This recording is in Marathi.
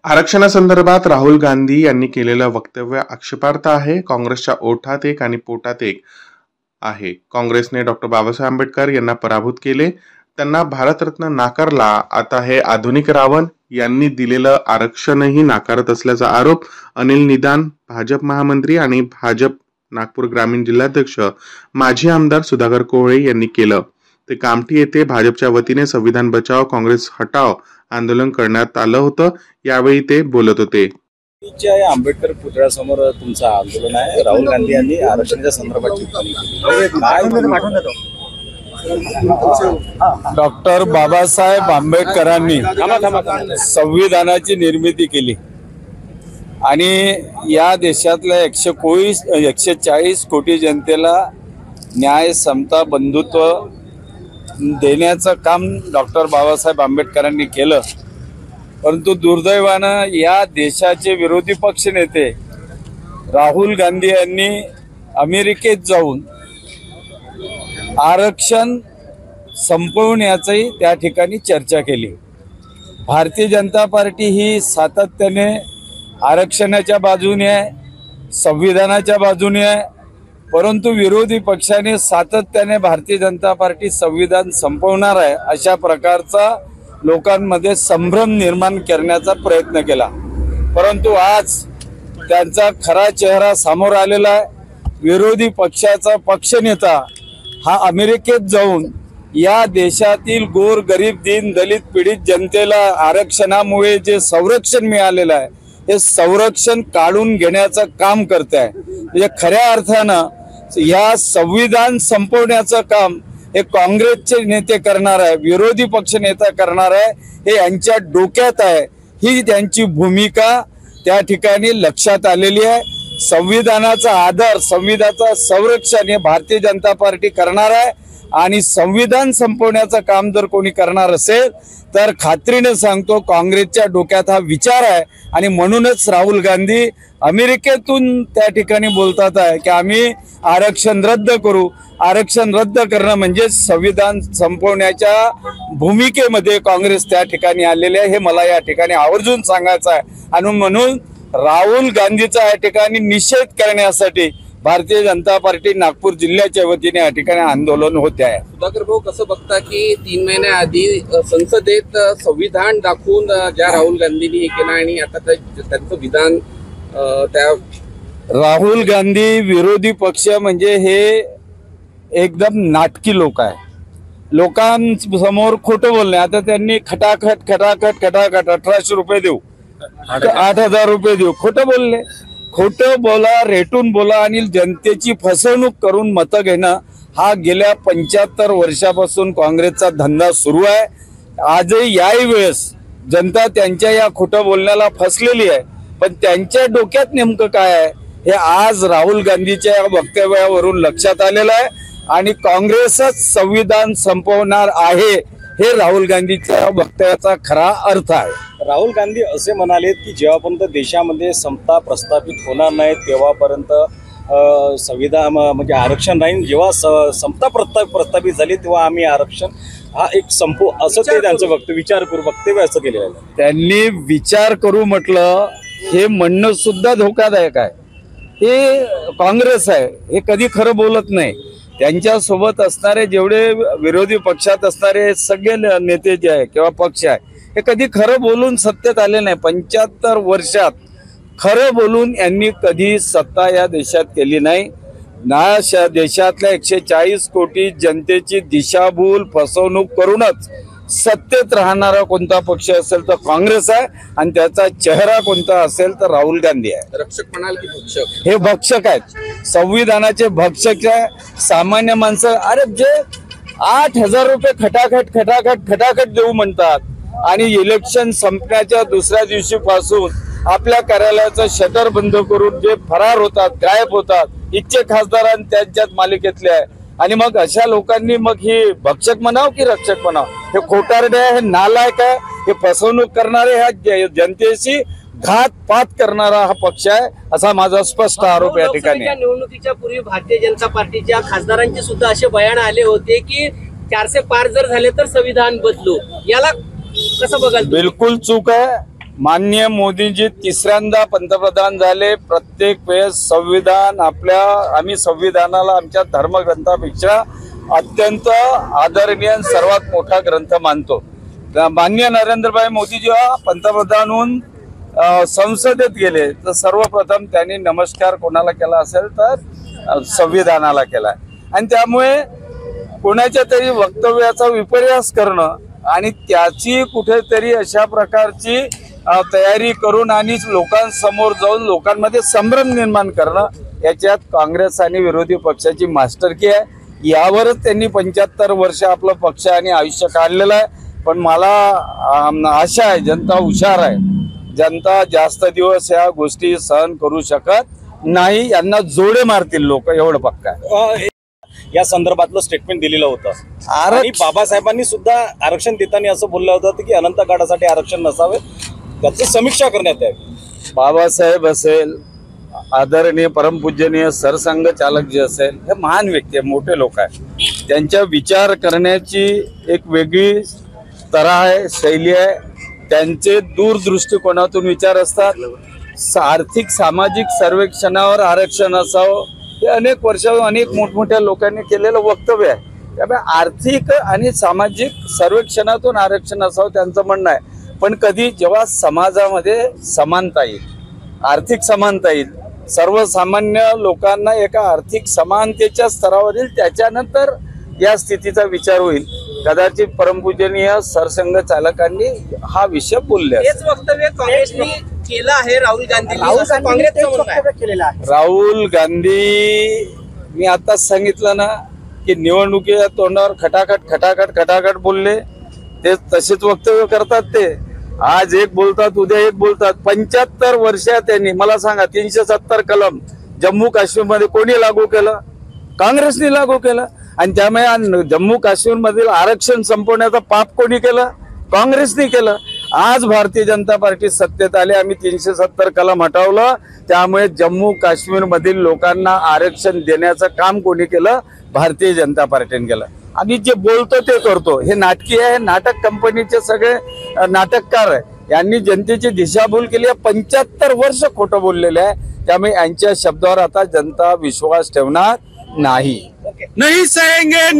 आरक्षणासंदर्भात राहुल गांधी यांनी केलेलं वक्तव्य आक्षेपार्ह आहे. काँग्रेसच्या ओठात एक आणि पोटात एक आहे. काँग्रेसने डॉक्टर बाबासाहेब आंबेडकर यांना पराभूत केले, त्यांना भारतरत्न नाकारला. आता हे आधुनिक रावण यांनी दिलेलं आरक्षणही नाकारत असल्याचा आरोप अनिल निदान, भाजप महामंत्री आणि भाजप नागपूर ग्रामीण जिल्हाध्यक्ष माजी आमदार सुधाकर कोहळे यांनी केलं. ते कामठी येथे भाजपच्या वतीने संविधान बचाव काँग्रेस हटाव आंदोलन करण्यात आलं होतं. यावेळी ते बोलत होते. आंबेडकर पुतळ्यासमोर तुमचं आंदोलन आहे. राहुल गांधी यांनी आरक्षणाच्या संदर्भात टिप्पणी डॉक्टर बाबासाहेब आंबेडकरांनी संविधानाची निर्मिती केली आणि या देशातल्या 140 कोटी जनतेला न्याय, समता, बंधुत्व देण्याचं काम डॉक्टर बाबासाहेब आंबेडकरांनी केलं. परंतु दुर्दैवानं या देशाचे विरोधी पक्ष नेते राहुल गांधी यांनी अमेरिकेत जाऊन आरक्षण संपवण्याची त्या ठिकाणी चर्चा केली. भारतीय जनता पार्टी ही सातत्याने आरक्षणाच्या बाजूने आहे, संविधानाच्या बाजूने आहे. परंतु विरोधी पक्षाने सातत्याने भारतीय जनता पार्टी संविधान संपवणार आहे अशा प्रकारचा लोकांमध्ये संभ्रम निर्माण करण्याचा प्रयत्न केला. परंतु आज त्यांचा खरा चेहरा समोर आलेला आहे. विरोधी पक्षाचा पक्षनेता हा अमेरिकेत जाऊन या देशातील गोर गरीब दीन दलित पीडित जनतेला आरक्षणामुळे जे संरक्षण मिळालेलं आहे हे संरक्षण काढून घेण्याचं काम करत आहे. म्हणजे खऱ्या अर्थानं या संविधान संपवण्याचं काम हे काँग्रेसचे नेते करणार आहे, विरोधी पक्ष नेता करणार आहे. हे यांच्या डोक्यात आहे. ही त्यांची भूमिका त्या ठिकाणी लक्षात आलेली आहे. संविधानाचा आदर, संविधानाचं संरक्षण हे भारतीय जनता पार्टी करणार आहे आणि संविधान संपवण्याचं काम जर कोणी करणार असेल तर खात्रीने सांगतो काँग्रेसच्या डोक्यात हा विचार आहे. आणि म्हणूनच राहुल गांधी अमेरिकेतून त्या ठिकाणी बोलतात आहे की आम्ही आरक्षण रद्द करू. आरक्षण रद्द करणं म्हणजे संविधान संपवण्याच्या भूमिकेमध्ये काँग्रेस त्या ठिकाणी आलेले आहे. हे मला या ठिकाणी आवर्जून सांगायचं आहे. आणि म्हणून राहुल गांधीचा या ठिकाणी निषेध करण्यासाठी भारतीय जनता पार्टी नागपूर जिल्ह्याच्या वतीने या ठिकाणी आंदोलन होते आहे. सुधाकर भाऊ, कसं बघता की 3 महिन्याआधी संसदेत संविधान दाखवून ज्या राहुल गांधींनी हे केलं आणि आता त्यांचं विधान त्या राहुल गांधी विरोधी पक्ष म्हणजे हे एकदम नाटकी लोक आहे. लोकांसमोर खोटं बोलणे. आता त्यांनी खटाखट 1800 रुपये देऊ, 8000 रुपये देऊ, खोटं बोलले. खोटं बोला, रेटून बोला आणि जनतेची फसवणूक करून मतं घेणं हा गेल्या 75 वर्षापासून काँग्रेसचा धंदा सुरू आहे. आजही याही वेळेस जनता त्यांच्या या खोटं बोलण्याला फसलेली आहे. पण त्यांच्या डोक्यात नेमकं काय आहे हे आज राहुल गांधीच्या वक्तव्यावरून लक्षात आलेलं आहे. आणि काँग्रेसच संविधान संपवणार आहे हे राहुल गांधीच्या वक्तव्याचा खरा अर्थ आहे. राहुल गांधी असे म्हणाले की जेव्हापर्यंत देशामध्ये समता प्रस्थापित होणार नाही तेव्हापर्यंत संविधान म्हणजे आरक्षण राहील. जेव्हा समता प्रस्थापित झाली तेव्हा आम्ही आरक्षण हा एक संपू असं ते त्यांचं वक्तव्य असं केलेलं आहे. त्यांनी विचार करू म्हटलं हे म्हणणं सुद्धा धोकादायक आहे. हे काँग्रेस आहे, हे कधी खरं बोलत नाही. त्यांच्या सोबत असणारे जेवढे विरोधी पक्षात असणारे सगळे नेते जे आहे किंवा पक्ष आहे हे कधी खरं बोलून सत्तेत आले नाही. 75 वर्षात खरं बोलून यांनी कधी सत्ता या देशात केली नाही. ना देशातल्या 140 कोटी जनतेची दिशाभूल फसवणूक करूनच सत्तेत राहणारा कोणता पक्ष असेल तर काँग्रेस आहे आणि त्याचा चेहरा कोणता असेल तर राहुल गांधी आहे. रक्षक म्हणाल की भक्षक? हे भक्षक आहेत, संविधानाचे भक्षक आहे. सामान्य माणसं अरे जे 8000 रुपये खटाखट देऊ म्हणतात आणि इलेक्शन संपण्याच्या दुसऱ्या दिवशीपासून आपल्या कार्यालयाचं शटर बंद करून जे फरार होतात, गायब होतात, इच्छे खासदार त्यांच्यात मालिकेतले आहे. आणि मग अशा लोकांनी मग ही भक्षक म्हणाव की रक्षक म्हणाव? हे खोटारडे आहे, हे नालायक आहे, हे फसवणूक करणारे, ह्या जनतेशी घातपात करणारा हा पक्ष आहे असा माझा स्पष्ट आरोप या ठिकाणी. निवडणुकीच्या पूर्वी भारतीय जनता पार्टीच्या खासदारांचे सुद्धा असे बयान आले होते की 400 पार जर झाले तर संविधान बदलू. याला कसं बघाल? बिलकुल चूक आहे. माननीय मोदीजी तिसऱ्यांदा पंतप्रधान झाले. प्रत्येक वेळेस संविधान आम्ही संविधानाला आमच्या धर्मग्रंथापेक्षा अत्यंत आदरणीय सर्वात मोठा ग्रंथ मानतो. माननीय नरेंद्रभाई मोदी जेव्हा पंतप्रधान होऊन संसदेत गेले तर सर्वप्रथम त्यांनी नमस्कार कोणाला केला असेल तर संविधानाला केला. आणि त्यामुळे कोणाच्या तरी वक्तव्याचा विपर्यास करणं आणि त्याची कुठेतरी अशा प्रकारची तयारी करून आणि लोकांसमोर जाऊन लोकांमध्ये संभ्रम निर्माण करणं, याच्यात काँग्रेस आणि विरोधी पक्षाची मास्टरकी आहे. यावरच त्यांनी 75 वर्ष आपलं पक्ष आणि आयुष्य काढलेलं आहे. पण मला आशा आहे जनता हुशार आहे. जनता जास्त दिवस या गोष्टी सहन करू शकत नाही. यांना जोडे मारतील लोक, एवढं पक्का आहे. या संदर्भातलं स्टेटमेंट दिलेलं होतं आणि बाबासाहेबांनी सुद्धा आरक्षण देताना असं बोललं होतं की अनंत काळासाठी आरक्षण नसावे, त्याची समीक्षा करण्यात यावी. बाबासाहेब असेल, आदरणीय परमपूजनीय सरसंघ चालक जे असेल, हे महान व्यक्ती आहे, मोठे लोक आहे. त्यांच्या विचार करण्याची एक वेगळी तऱ्हा आहे, शैली आहे. त्यांचे दूरदृष्टिकोनातून विचार असतात. आर्थिक सामाजिक सर्वेक्षणावर आरक्षण असावं हे अनेक वर्षांपासून अनेक मोठमोठ्या लोकांनी केलेलं वक्तव्य आहे. त्यामुळे आर्थिक आणि सामाजिक सर्वेक्षणातून आरक्षण असावं त्यांचं म्हणणं आहे. पण कधी जेव्हा समाजामध्ये समानता येईल, आर्थिक समानता येईल, सर्वसामान्य लोकांना एका आर्थिक समानतेच्या स्तरावर येईल, त्याच्यानंतर या स्थितीचा विचार होईल. कदाचित परमपूजनीय सरसंघ चालकांनी हा विषय बोलले. हेच वक्तव्य काँग्रेसने केलं आहे राहुल गांधी केलेलं आहे. राहुल गांधी, मी आताच सांगितलं ना की निवडणुकीच्या तोंडावर खटाखट बोलले, ते तसेच वक्तव्य करतात. ते आज एक बोलतात, उद्या एक बोलतात. 75 वर्षात त्यांनी, मला सांगा, 370 कलम जम्मू काश्मीर मध्ये कोणी लागू केलं? काँग्रेसने लागू केलं. आणि त्यामुळे जम्मू काश्मीर मधील आरक्षण संपवण्याचं पाप कोणी केलं? काँग्रेसने केलं. आज भारतीय जनता पार्टी सत्तेत आली, आम्ही 370 कलम हटवलं. त्यामुळे जम्मू काश्मीर मधील लोकांना आरक्षण देण्याचं काम कोणी केलं? भारतीय जनता पार्टीने केलं. आणि जे बोलतो ते करतो, हे नाटकी आहे. नाटक कंपनीचे सगळे नाटककार आहे. यांनी जनतेची दिशाभूल केली आहे. 75 वर्ष खोटं बोललेले आहे. त्यामुळे यांच्या शब्दावर आता जनता विश्वास ठेवणार नाही. नहीं सहेंगे.